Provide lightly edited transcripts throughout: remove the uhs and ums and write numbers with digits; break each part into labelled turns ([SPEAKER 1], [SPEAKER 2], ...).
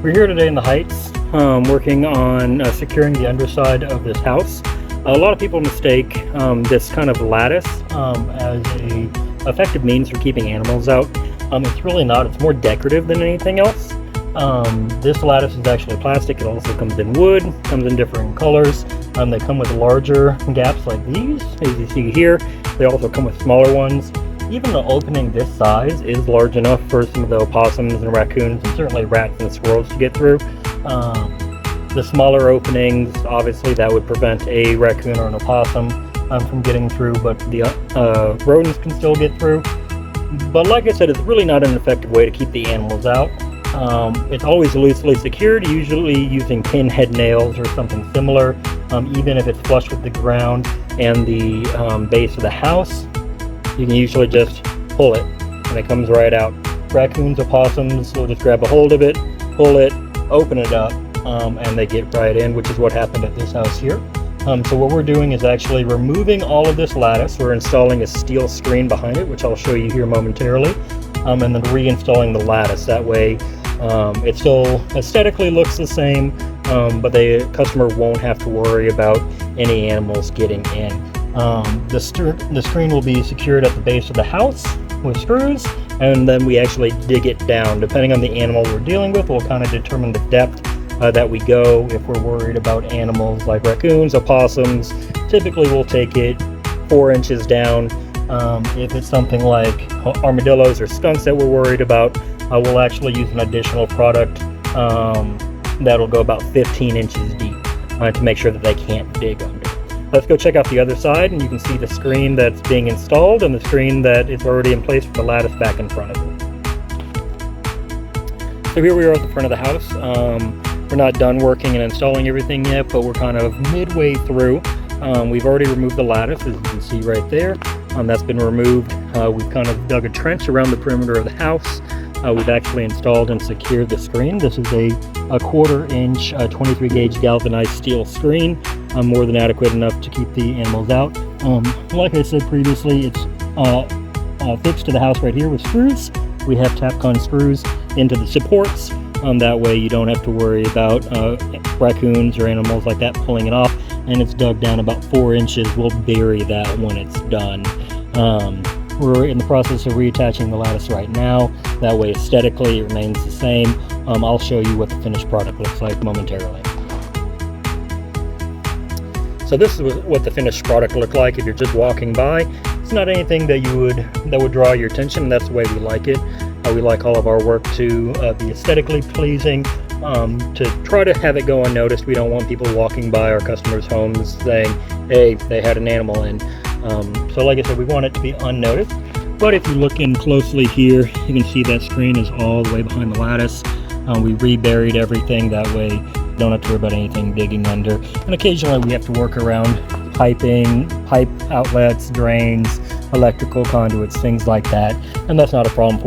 [SPEAKER 1] We're here today in the Heights, working on securing the underside of this house. A lot of people mistake this kind of lattice as a effective means for keeping animals out. It's really not. It's more decorative than anything else. This lattice is actually plastic. It also comes in wood, comes in different colors. They come with larger gaps like these, as you see here. They also come with smaller ones. Even the opening this size is large enough for some of the opossums and raccoons, and certainly rats and squirrels to get through. The smaller openings, obviously that would prevent a raccoon or an opossum from getting through, but the rodents can still get through. But like I said, it's really not an effective way to keep the animals out. It's always loosely secured, usually using pinhead nails or something similar, even if it's flush with the ground and the base of the house. You can usually just pull it and it comes right out. Raccoons, opossums will just grab a hold of it, pull it, open it up, and they get right in, which is what happened at this house here. So what we're doing is actually removing all of this lattice. We're installing a steel screen behind it, which I'll show you here momentarily, and then reinstalling the lattice. That way it still aesthetically looks the same, but the customer won't have to worry about any animals getting in. The screen will be secured at the base of the house with screws, and then we actually dig it down. Depending on the animal we're dealing with, we'll kind of determine the depth that we go. If we're worried about animals like raccoons, opossums, typically we'll take it 4 inches down. If it's something like armadillos or skunks that we're worried about, we'll actually use an additional product that'll go about 15 inches deep to make sure that they can't dig under. Let's go check out the other side, and you can see the screen that's being installed and the screen that is already in place with the lattice back in front of it. So here we are at the front of the house. We're not done working and installing everything yet, but we're kind of midway through. We've already removed the lattice, as you can see right there. That's been removed. We've kind of dug a trench around the perimeter of the house. We've actually installed and secured the screen. This is a 1/4 inch 23 gauge galvanized steel screen, more than adequate enough to keep the animals out. Like I said previously, it's fixed to the house right here with screws. We have Tapcon screws into the supports. That way you don't have to worry about raccoons or animals like that pulling it off, and it's dug down about 4 inches. We'll bury that when it's done. We're in the process of reattaching the lattice right now. That way aesthetically it remains the same. I'll show you what the finished product looks like momentarily. So this is what the finished product looked like if you're just walking by. It's not anything that would draw your attention, and that's the way we like it. We like all of our work to be aesthetically pleasing, to try to have it go unnoticed. We don't want people walking by our customers' homes saying, hey, they had an animal in. So like I said, we want it to be unnoticed. But if you look in closely here, you can see that screen is all the way behind the lattice. We reburied everything. That way you don't have to worry about anything digging under. And occasionally we have to work around piping, pipe outlets, drains, electrical conduits, things like that. And that's not a problem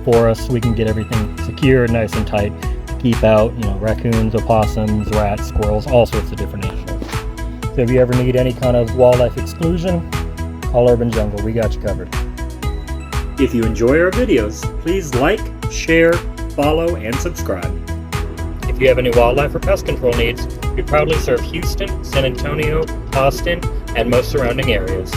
[SPEAKER 1] for us. We can get everything secure, nice and tight to keep out, raccoons, opossums, rats, squirrels, all sorts of different animals. So if you ever need any kind of wildlife exclusion, call Urban Jungle. We got you covered. If you enjoy our videos, please like, share, follow, and subscribe. If you have any wildlife or pest control needs, we proudly serve Houston, San Antonio, Austin, and most surrounding areas.